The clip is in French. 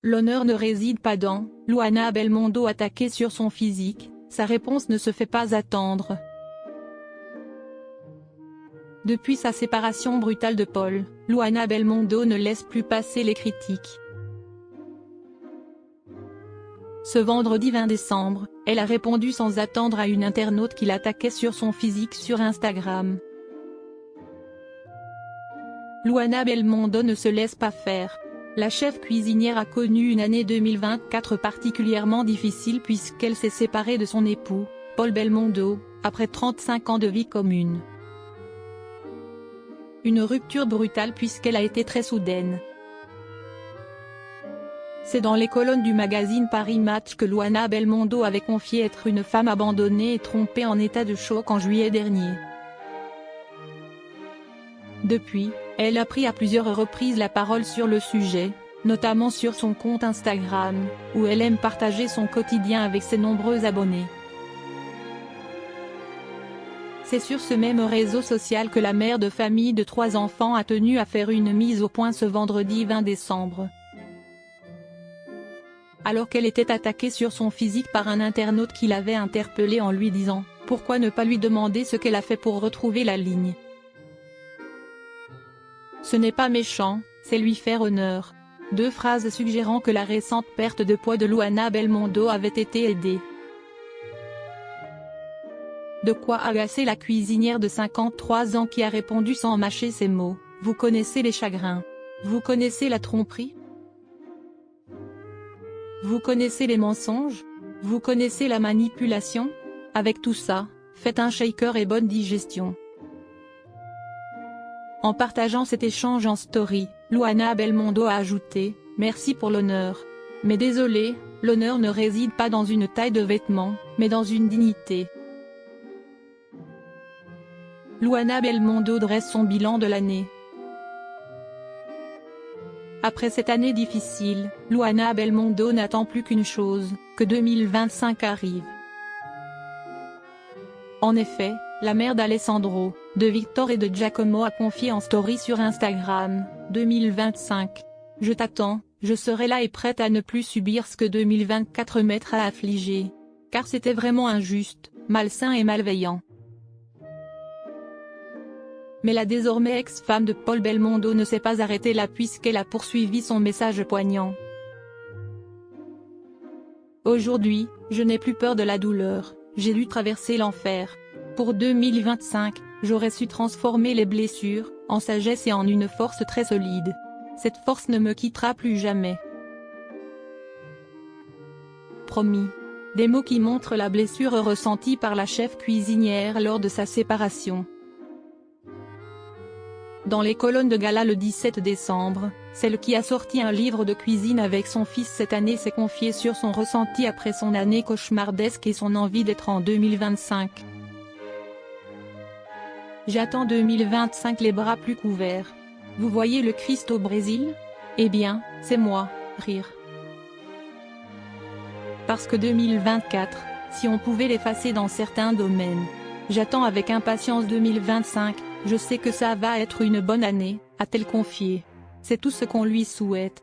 L'honneur ne réside pas dans Luana Belmondo attaquée sur son physique, sa réponse ne se fait pas attendre. Depuis sa séparation brutale de Paul, Luana Belmondo ne laisse plus passer les critiques. Ce vendredi 20 décembre, elle a répondu sans attendre à une internaute qui l'attaquait sur son physique sur Instagram. Luana Belmondo ne se laisse pas faire. La chef cuisinière a connu une année 2024 particulièrement difficile puisqu'elle s'est séparée de son époux, Paul Belmondo, après 35 ans de vie commune. Une rupture brutale puisqu'elle a été très soudaine. C'est dans les colonnes du magazine Paris Match que Luana Belmondo avait confié être une femme abandonnée et trompée en état de choc en juillet dernier. Depuis, elle a pris à plusieurs reprises la parole sur le sujet, notamment sur son compte Instagram, où elle aime partager son quotidien avec ses nombreux abonnés. C'est sur ce même réseau social que la mère de famille de 3 enfants a tenu à faire une mise au point ce vendredi 20 décembre. Alors qu'elle était attaquée sur son physique par un internaute qui l'avait interpellée en lui disant « Pourquoi ne pas lui demander ce qu'elle a fait pour retrouver la ligne ? Ce n'est pas méchant, c'est lui faire honneur ». 2 phrases suggérant que la récente perte de poids de Luana Belmondo avait été aidée. De quoi agacer la cuisinière de 53 ans qui a répondu sans mâcher ses mots « Vous connaissez les chagrins. Vous connaissez la tromperie. Vous connaissez les mensonges. Vous connaissez la manipulation. Avec tout ça, faites un shaker et bonne digestion ». En partageant cet échange en story, Luana Belmondo a ajouté « Merci pour l'honneur. Mais désolé, l'honneur ne réside pas dans une taille de vêtements, mais dans une dignité ». Luana Belmondo dresse son bilan de l'année. Après cette année difficile, Luana Belmondo n'attend plus qu'une chose, que 2025 arrive. En effet, la mère d'Alessandro, de Victor et de Giacomo a confié en story sur Instagram, 2025. Je t'attends, je serai là et prête à ne plus subir ce que 2024 mettra à affliger. Car c'était vraiment injuste, malsain et malveillant. Mais la désormais ex-femme de Paul Belmondo ne s'est pas arrêtée là puisqu'elle a poursuivi son message poignant. Aujourd'hui, je n'ai plus peur de la douleur, j'ai dû traverser l'enfer. Pour 2025, j'aurais su transformer les blessures, en sagesse et en une force très solide. Cette force ne me quittera plus jamais. Promis. Des mots qui montrent la blessure ressentie par la chef cuisinière lors de sa séparation. Dans les colonnes de gala le 17 décembre, celle qui a sorti un livre de cuisine avec son fils cette année s'est confiée sur son ressenti après son année cauchemardesque et son envie d'être en 2025. J'attends 2025 les bras plus couverts. Vous voyez le Christ au Brésil? Eh bien, c'est moi, rire. Parce que 2024, si on pouvait l'effacer dans certains domaines. J'attends avec impatience 2025, je sais que ça va être une bonne année, a-t-elle confié. C'est tout ce qu'on lui souhaite.